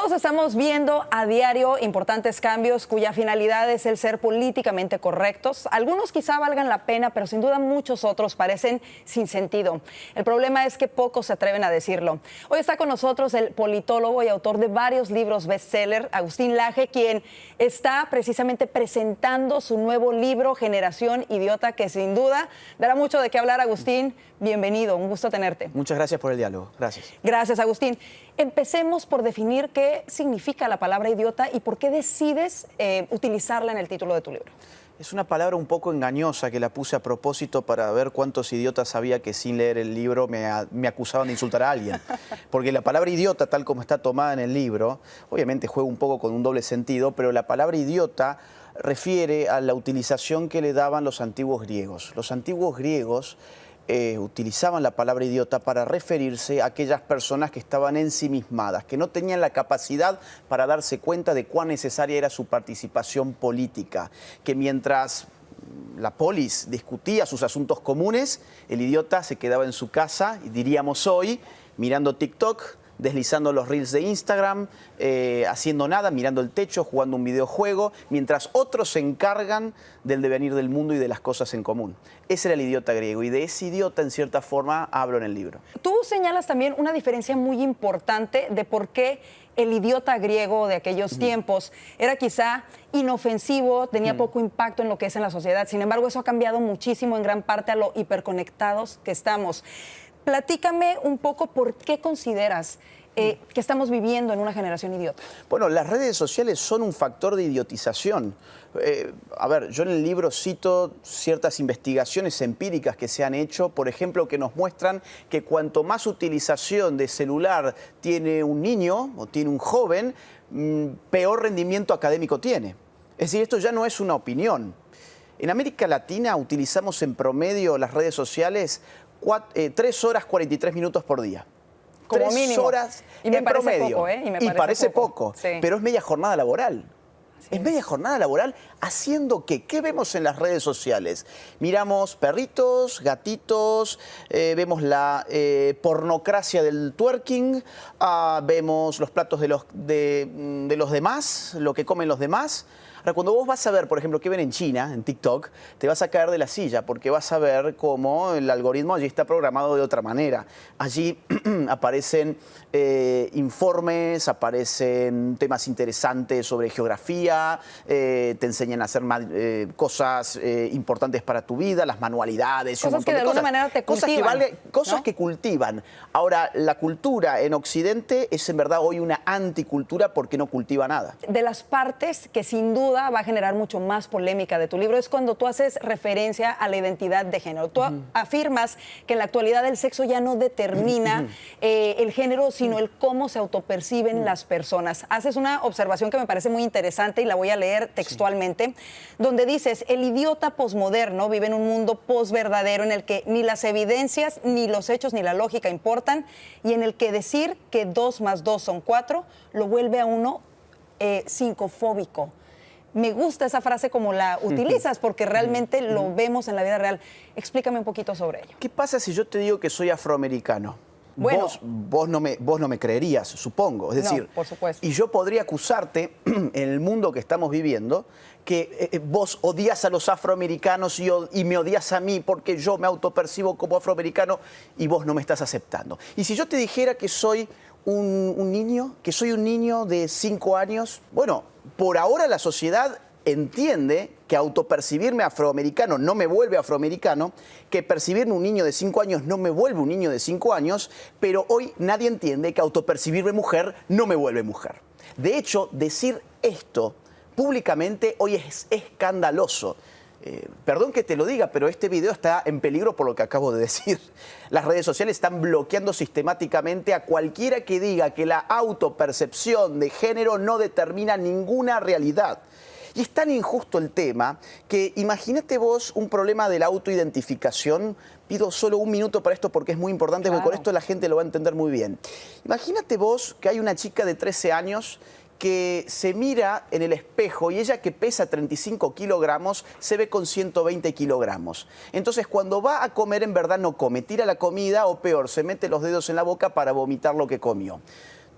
Todos estamos viendo a diario importantes cambios cuya finalidad es el ser políticamente correctos. Algunos quizá valgan la pena, pero sin duda muchos otros parecen sin sentido. El problema es que pocos se atreven a decirlo. Hoy está con nosotros el politólogo y autor de varios libros bestseller, Agustín Laje, quien está precisamente presentando su nuevo libro, Generación Idiota, que sin duda dará mucho de qué hablar. Agustín, bienvenido, un gusto tenerte. Muchas gracias por el diálogo. Gracias. Gracias, Agustín. Empecemos por definir qué significa la palabra idiota y por qué decides utilizarla en el título de tu libro. Es una palabra un poco engañosa que la puse a propósito para ver cuántos idiotas había que sin leer el libro me acusaban de insultar a alguien. Porque la palabra idiota, tal como está tomada en el libro, obviamente juega un poco con un doble sentido, pero la palabra idiota refiere a la utilización que le daban los antiguos griegos. Los antiguos griegos utilizaban la palabra idiota para referirse a aquellas personas que estaban ensimismadas, que no tenían la capacidad para darse cuenta de cuán necesaria era su participación política, que mientras la polis discutía sus asuntos comunes, el idiota se quedaba en su casa, y diríamos hoy, mirando TikTok, deslizando los reels de Instagram, haciendo nada, mirando el techo, jugando un videojuego, mientras otros se encargan del devenir del mundo y de las cosas en común. Ese era el idiota griego y de ese idiota, en cierta forma, hablo en el libro. Tú señalas también una diferencia muy importante de por qué el idiota griego de aquellos tiempos era quizá inofensivo, tenía poco impacto en lo que es en la sociedad. Sin embargo, eso ha cambiado muchísimo en gran parte a lo hiperconectados que estamos. Platícame un poco por qué consideras que estamos viviendo en una generación idiota. Bueno, las redes sociales son un factor de idiotización. A ver, yo en el libro cito ciertas investigaciones empíricas que se han hecho, por ejemplo, que nos muestran que cuanto más utilización de celular tiene un niño o tiene un joven, peor rendimiento académico tiene. Es decir, esto ya no es una opinión. En América Latina utilizamos en promedio las redes sociales 3 horas 43 minutos por día. Como 3 mínimo. horas Y me en parece promedio. poco, Y parece poco, sí. pero es media jornada laboral. Es media jornada laboral haciendo ¿qué? ¿Qué vemos en las redes sociales? Miramos perritos, gatitos, vemos la pornocracia del twerking, vemos los platos de los demás, lo que comen los demás. Ahora, cuando vos vas a ver, por ejemplo, qué ven en China, en TikTok, te vas a caer de la silla porque vas a ver cómo el algoritmo allí está programado de otra manera. Allí aparecen informes, aparecen temas interesantes sobre geografía, te enseñan a hacer cosas importantes para tu vida, las manualidades. Cosas que de alguna manera te cultivan. Cosas que cultivan. Ahora, la cultura en Occidente es en verdad hoy una anticultura porque no cultiva nada. De las partes que sin duda va a generar mucho más polémica de tu libro es cuando tú haces referencia a la identidad de género. Tú afirmas que en la actualidad el sexo ya no determina el género, sino el cómo se autoperciben las personas. Haces una observación que me parece muy interesante y la voy a leer textualmente, donde dices, el idiota posmoderno vive en un mundo posverdadero en el que ni las evidencias, ni los hechos, ni la lógica importan, y en el que decir que 2 más 2 son 4 lo vuelve a uno sincofóbico. Me gusta esa frase como la utilizas porque realmente lo vemos en la vida real. Explícame un poquito sobre ello. ¿Qué pasa si yo te digo que soy afroamericano? Bueno, vos no me creerías, supongo. Es decir, no, por supuesto. Y yo podría acusarte en el mundo que estamos viviendo que vos odias a los afroamericanos y me odias a mí porque yo me autopercibo como afroamericano y vos no me estás aceptando. Y si yo te dijera que soy un niño de 5 años, bueno, por ahora la sociedad entiende que autopercibirme afroamericano no me vuelve afroamericano, que percibirme un niño de 5 años no me vuelve un niño de 5 años, pero hoy nadie entiende que autopercibirme mujer no me vuelve mujer. De hecho, decir esto públicamente hoy es escandaloso. Perdón que te lo diga, pero este video está en peligro por lo que acabo de decir. Las redes sociales están bloqueando sistemáticamente a cualquiera que diga que la autopercepción de género no determina ninguna realidad. Y es tan injusto el tema que imagínate vos un problema de la autoidentificación. Pido solo 1 minuto para esto porque es muy importante, porque con esto la gente lo va a entender muy bien. Imagínate vos que hay una chica de 13 años que se mira en el espejo y ella, que pesa 35 kilogramos, se ve con 120 kilogramos. Entonces, cuando va a comer, en verdad no come, tira la comida o peor, se mete los dedos en la boca para vomitar lo que comió.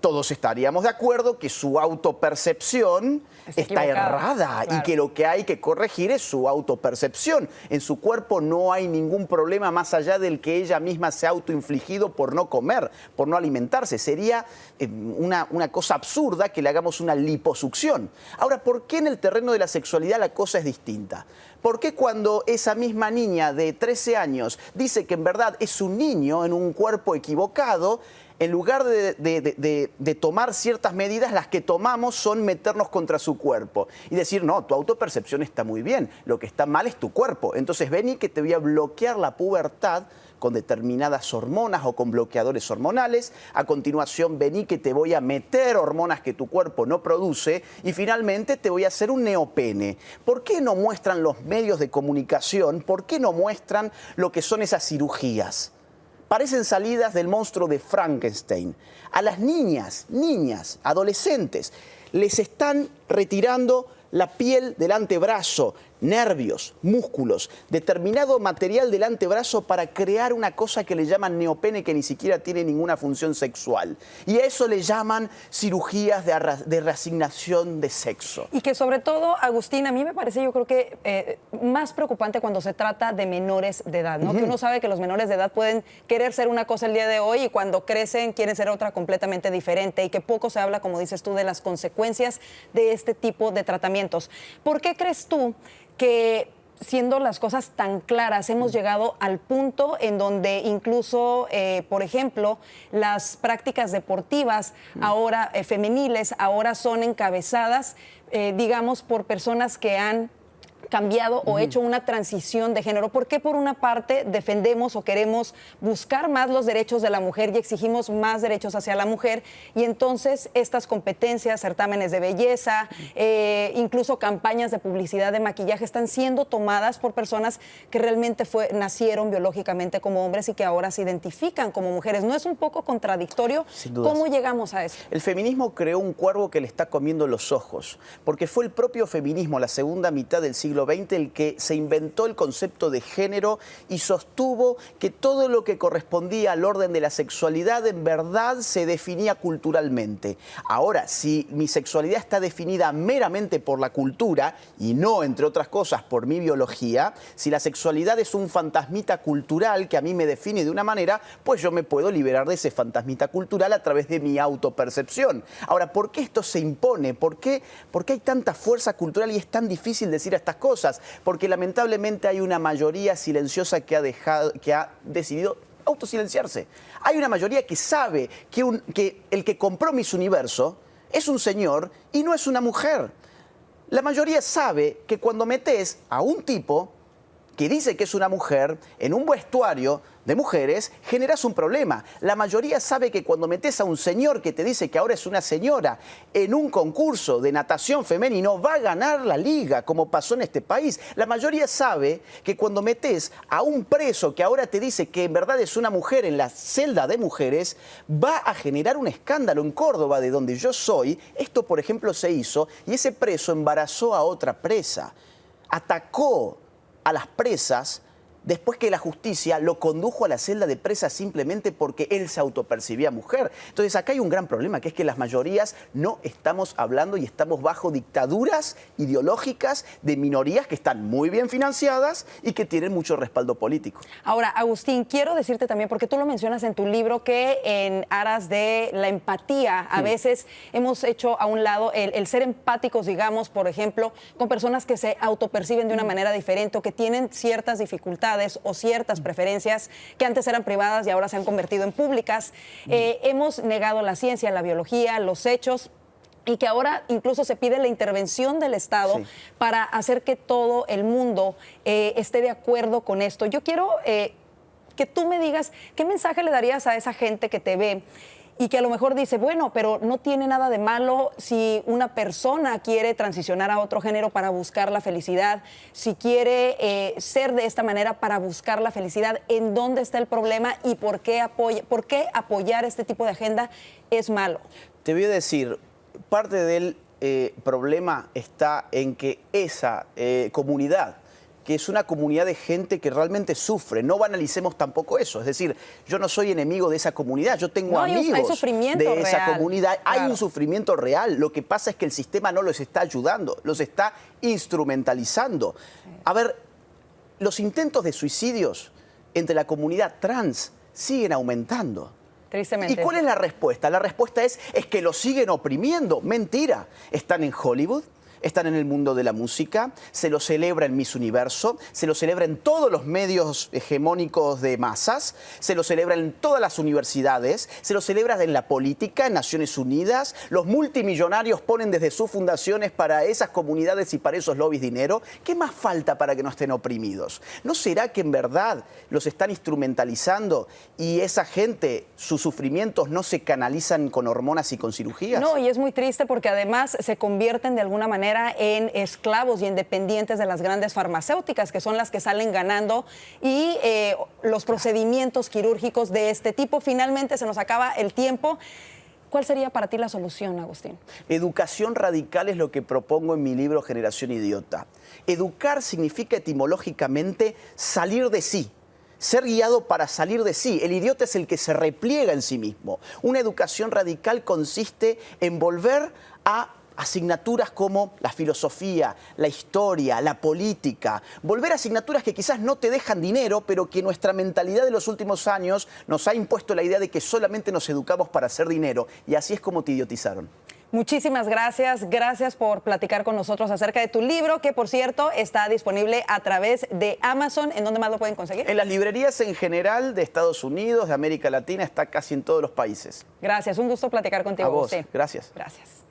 todos estaríamos de acuerdo que su autopercepción está errada, claro, y que lo que hay que corregir es su autopercepción. En su cuerpo no hay ningún problema más allá del que ella misma se ha autoinfligido por no comer, por no alimentarse. Sería una cosa absurda que le hagamos una liposucción. Ahora, ¿por qué en el terreno de la sexualidad la cosa es distinta? ¿Por qué cuando esa misma niña de 13 años dice que en verdad es un niño en un cuerpo equivocado, en lugar de tomar ciertas medidas, las que tomamos son meternos contra su cuerpo y decir, no, tu autopercepción está muy bien, lo que está mal es tu cuerpo? Entonces vení que te voy a bloquear la pubertad con determinadas hormonas o con bloqueadores hormonales. A continuación, vení que te voy a meter hormonas que tu cuerpo no produce y finalmente te voy a hacer un neopene. ¿Por qué no muestran los medios de comunicación? ¿Por qué no muestran lo que son esas cirugías? Parecen salidas del monstruo de Frankenstein. A las niñas, adolescentes, les están retirando la piel del antebrazo, nervios, músculos, determinado material del antebrazo para crear una cosa que le llaman neopene, que ni siquiera tiene ninguna función sexual. Y a eso le llaman cirugías de reasignación de sexo. Y que sobre todo, Agustín, a mí me parece, yo creo que más preocupante cuando se trata de menores de edad, ¿no? Que uno sabe que los menores de edad pueden querer ser una cosa el día de hoy y cuando crecen quieren ser otra completamente diferente, y que poco se habla, como dices tú, de las consecuencias de este tipo de tratamientos. ¿Por qué crees tú que, siendo las cosas tan claras, hemos llegado al punto en donde incluso, por ejemplo, las prácticas deportivas ahora femeniles ahora son encabezadas, digamos, por personas que han cambiado o hecho una transición de género? ¿Por qué por una parte defendemos o queremos buscar más los derechos de la mujer y exigimos más derechos hacia la mujer, y entonces estas competencias, certámenes de belleza, incluso campañas de publicidad de maquillaje están siendo tomadas por personas que realmente nacieron biológicamente como hombres y que ahora se identifican como mujeres? ¿No es un poco contradictorio? Sin duda. ¿Cómo llegamos a eso? El feminismo creó un cuervo que le está comiendo los ojos, porque fue el propio feminismo, la segunda mitad del siglo XX, el que se inventó el concepto de género y sostuvo que todo lo que correspondía al orden de la sexualidad en verdad se definía culturalmente. Ahora, si mi sexualidad está definida meramente por la cultura y no, entre otras cosas, por mi biología, si la sexualidad es un fantasmita cultural que a mí me define de una manera, pues yo me puedo liberar de ese fantasmita cultural a través de mi autopercepción. Ahora, ¿por qué esto se impone? ¿Por qué hay tanta fuerza cultural y es tan difícil decir estas cosas? Porque lamentablemente hay una mayoría silenciosa que ha decidido autosilenciarse. Hay una mayoría que sabe que el que compró Miss Universo es un señor y no es una mujer. La mayoría sabe que cuando metes a un tipo que dice que es una mujer en un vestuario de mujeres, generas un problema. La mayoría sabe que cuando metes a un señor que te dice que ahora es una señora en un concurso de natación femenino, va a ganar la liga, como pasó en este país. La mayoría sabe que cuando metes a un preso que ahora te dice que en verdad es una mujer en la celda de mujeres, va a generar un escándalo. En Córdoba, de donde yo soy, esto, por ejemplo, se hizo y ese preso embarazó a otra presa. Atacó a las presas después que la justicia lo condujo a la celda de presas simplemente porque él se autopercibía mujer. Entonces acá hay un gran problema, que es que las mayorías no estamos hablando y estamos bajo dictaduras ideológicas de minorías que están muy bien financiadas y que tienen mucho respaldo político. Ahora, Agustín, quiero decirte también, porque tú lo mencionas en tu libro, que en aras de la empatía, a veces hemos hecho a un lado el ser empáticos, digamos, por ejemplo, con personas que se autoperciben de una manera diferente o que tienen ciertas dificultades o ciertas preferencias que antes eran privadas y ahora se han convertido en públicas. Hemos negado la ciencia, la biología, los hechos, y que ahora incluso se pide la intervención del Estado para hacer que todo el mundo esté de acuerdo con esto. Yo quiero que tú me digas qué mensaje le darías a esa gente que te ve y que a lo mejor dice, bueno, pero no tiene nada de malo si una persona quiere transicionar a otro género para buscar la felicidad, si quiere ser de esta manera para buscar la felicidad. ¿En dónde está el problema y por qué apoyar este tipo de agenda es malo? Te voy a decir, parte del problema está en que esa comunidad que es una comunidad de gente que realmente sufre. No banalicemos tampoco eso. Es decir, yo no soy enemigo de esa comunidad, yo tengo amigos hay sufrimiento de esa real. comunidad. Hay Claro. un sufrimiento real. Lo que pasa es que el sistema no los está ayudando, los está instrumentalizando. A ver, los intentos de suicidios entre la comunidad trans siguen aumentando. Tristemente. ¿Y cuál es la respuesta? La respuesta es que los siguen oprimiendo. Mentira. Están en Hollywood, están en el mundo de la música, se lo celebra en Miss Universo, se lo celebra en todos los medios hegemónicos de masas, se lo celebra en todas las universidades, se lo celebra en la política, en Naciones Unidas. Los multimillonarios ponen desde sus fundaciones para esas comunidades y para esos lobbies dinero. ¿Qué más falta para que no estén oprimidos? ¿No será que en verdad los están instrumentalizando y esa gente, sus sufrimientos no se canalizan con hormonas y con cirugías? No, y es muy triste porque además se convierten de alguna manera en esclavos y en dependientes de las grandes farmacéuticas, que son las que salen ganando, y los procedimientos quirúrgicos de este tipo. Finalmente se nos acaba el tiempo. ¿Cuál sería para ti la solución, Agustín? Educación radical es lo que propongo en mi libro Generación Idiota. Educar significa etimológicamente salir de sí. Ser guiado para salir de sí. El idiota es el que se repliega en sí mismo. Una educación radical consiste en volver a asignaturas como la filosofía, la historia, la política. Volver a asignaturas que quizás no te dejan dinero, pero que nuestra mentalidad de los últimos años nos ha impuesto la idea de que solamente nos educamos para hacer dinero. Y así es como te idiotizaron. Muchísimas gracias. Gracias por platicar con nosotros acerca de tu libro, que por cierto está disponible a través de Amazon. ¿En dónde más lo pueden conseguir? En las librerías en general de Estados Unidos, de América Latina, está casi en todos los países. Gracias. Un gusto platicar contigo, A vos. Agustín. Gracias. Gracias.